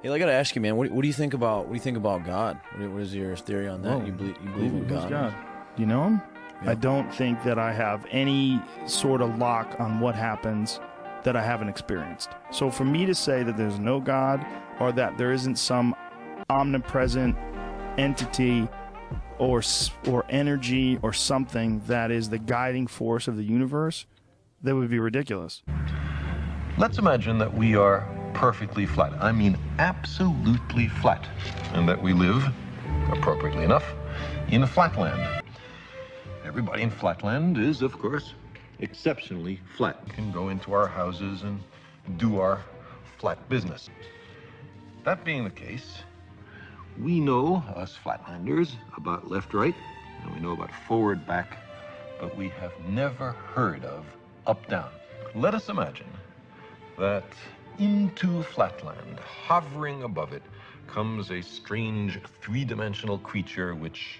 Hey, I gotta ask you, man. What do you think about God? What is your theory on that? Whoa. You believe in Who's God? God? Do you know him? Yeah. I don't think that I have any sort of lock on what happens that I haven't experienced. So for me to say that there's no God or that there isn't some omnipresent entity or energy or something that is the guiding force of the universe, that would be ridiculous. Let's imagine that we are perfectly flat. I mean, absolutely flat. And that we live, appropriately enough, in a flatland. Everybody in flatland is, of course, exceptionally flat. We can go into our houses and do our flat business. That being the case, we know, us flatlanders, about left, right, and we know about forward, back, but we have never heard of up, down. Let us imagine that into flatland, hovering above it, comes a strange three-dimensional creature which,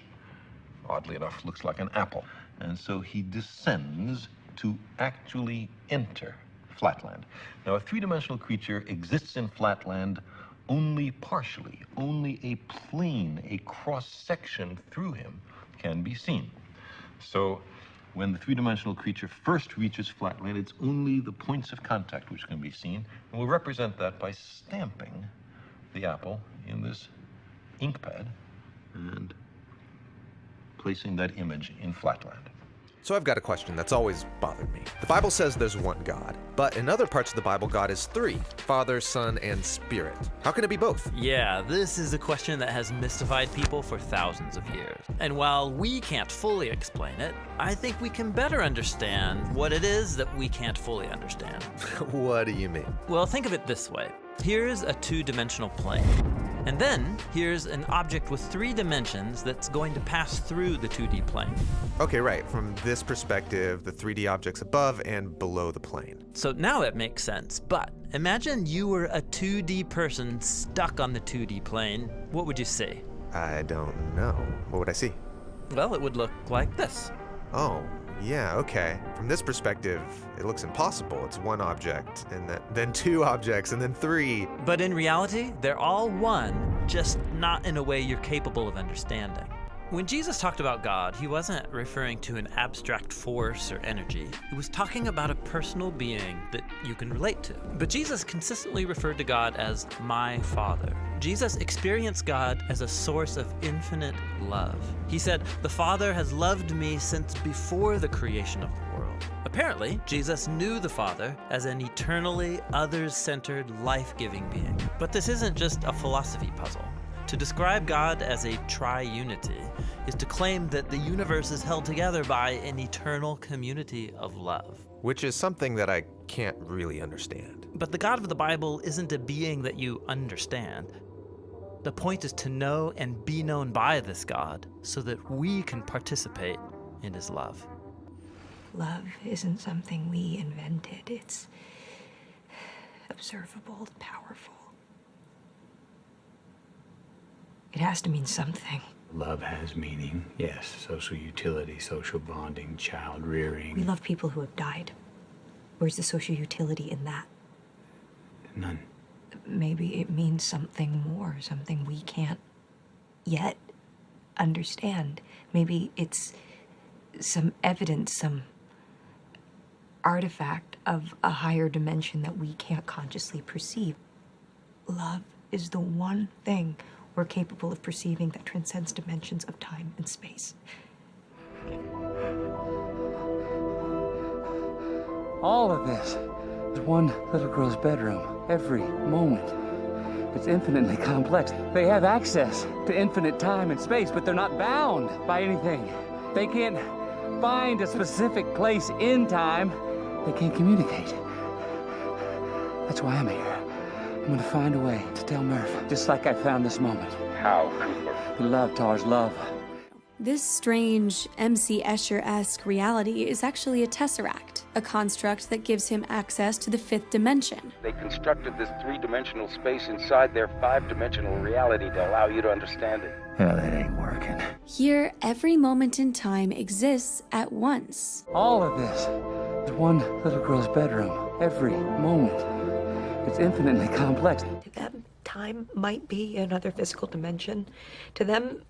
oddly enough, looks like an apple. And so he descends to actually enter flatland. Now, a three-dimensional creature exists in flatland only partially. Only a plane, a cross-section through him can be seen. So when the three-dimensional creature first reaches flatland, it's only the points of contact which can be seen, and we'll represent that by stamping the apple in this ink pad and placing that image in flatland. So I've got a question that's always bothered me. The Bible says there's one God, but in other parts of the Bible, God is three: Father, Son, and Spirit. How can it be both? Yeah, this is a question that has mystified people for thousands of years. And while we can't fully explain it, I think we can better understand what it is that we can't fully understand. What do you mean? Well, think of it this way. Here's a two-dimensional plane. And then here's an object with 3 dimensions that's going to pass through the 2D plane. Okay, right. From this perspective, the 3D objects above and below the plane. So now it makes sense, but imagine you were a 2D person stuck on the 2D plane. What would you see? I don't know. What would I see? Well, it would look like this. Oh, yeah, okay. From this perspective, it looks impossible. It's one object, and then 2 objects, and then 3. But in reality, they're all one, just not in a way you're capable of understanding. When Jesus talked about God, he wasn't referring to an abstract force or energy. He was talking about a personal being that you can relate to. But Jesus consistently referred to God as my Father. Jesus experienced God as a source of infinite love. He said, "The Father has loved me since before the creation of the world." Apparently, Jesus knew the Father as an eternally others-centered, life-giving being. But this isn't just a philosophy puzzle. To describe God as a triunity is to claim that the universe is held together by an eternal community of love. Which is something that I can't really understand. But the God of the Bible isn't a being that you understand. The point is to know and be known by this God so that we can participate in his love. Love isn't something we invented. It's observable, powerful. It has to mean something. Love has meaning, yes. Social utility, social bonding, child rearing. We love people who have died. Where's the social utility in that? None. Maybe it means something more, something we can't yet understand. Maybe it's some evidence, some artifact of a higher dimension that we can't consciously perceive. Love is the one thing we're capable of perceiving that transcends dimensions of time and space. All of this is one little girl's bedroom, every moment. It's infinitely complex. They have access to infinite time and space, but they're not bound by anything. They can't find a specific place in time. They can't communicate. That's why I'm here. I'm gonna find a way to tell Murph, just like I found this moment. How, Cooper? Love, Tars, love. This strange M.C. Escher-esque reality is actually a tesseract, a construct that gives him access to the 5th dimension. They constructed this 3-dimensional space inside their 5-dimensional reality to allow you to understand it. Yeah, that ain't working. Here, every moment in time exists at once. All of this is one little girl's bedroom, every moment. It's infinitely complex. time might be another physical dimension. To them,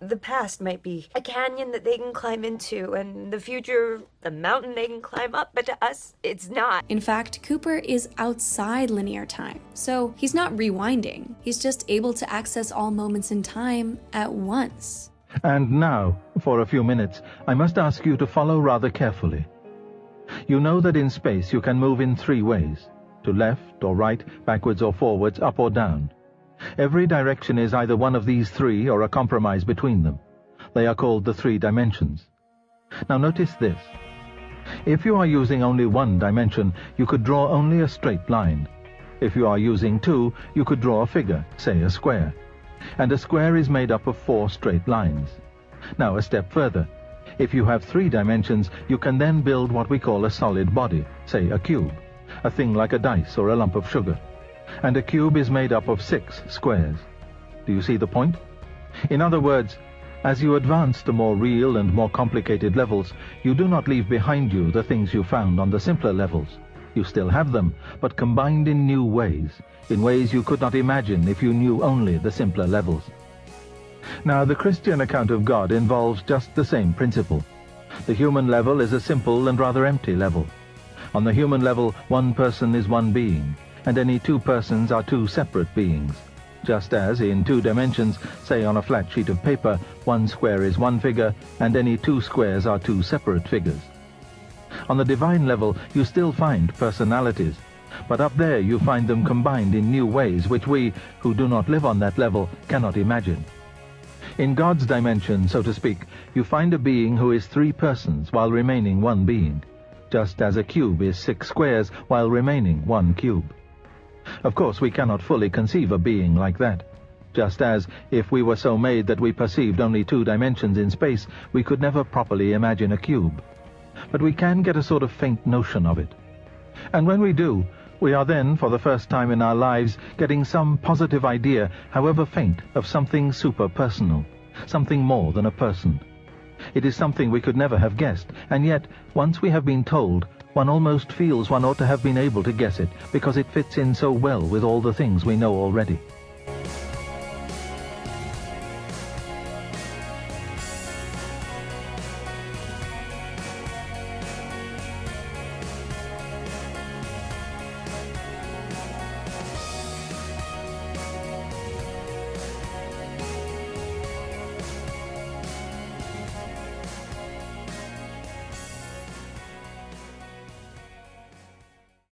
the past might be a canyon that they can climb into, and the future, a mountain they can climb up, but to us, it's not. In fact, Cooper is outside linear time, so he's not rewinding. He's just able to access all moments in time at once. And now, for a few minutes, I must ask you to follow rather carefully. You know that in space you can move in 3 ways: to left or right, backwards or forwards, up or down. Every direction is either one of these 3 or a compromise between them. They are called the 3 dimensions. Now notice this. If you are using only 1 dimension, you could draw only a straight line. If you are using 2, you could draw a figure, say a square. And a square is made up of 4 straight lines. Now a step further. If you have 3 dimensions, you can then build what we call a solid body, say a cube, a thing like a dice or a lump of sugar. And a cube is made up of 6 squares. Do you see the point? In other words, as you advance to more real and more complicated levels, you do not leave behind you the things you found on the simpler levels. You still have them, but combined in new ways, in ways you could not imagine if you knew only the simpler levels. Now, the Christian account of God involves just the same principle. The human level is a simple and rather empty level. On the human level, one person is one being, and any 2 persons are 2 separate beings. Just as, in 2 dimensions, say on a flat sheet of paper, 1 square is 1 figure, and any 2 squares are 2 separate figures. On the divine level, you still find personalities, but up there you find them combined in new ways which we, who do not live on that level, cannot imagine. In God's dimension, so to speak, you find a being who is 3 persons while remaining 1 being, just as a cube is 6 squares while remaining 1 cube. Of course, we cannot fully conceive a being like that. Just as, if we were so made that we perceived only 2 dimensions in space, we could never properly imagine a cube. But we can get a sort of faint notion of it. And when we do, we are then, for the first time in our lives, getting some positive idea, however faint, of something super-personal, something more than a person. It is something we could never have guessed, and yet, once we have been told, one almost feels one ought to have been able to guess it, because it fits in so well with all the things we know already.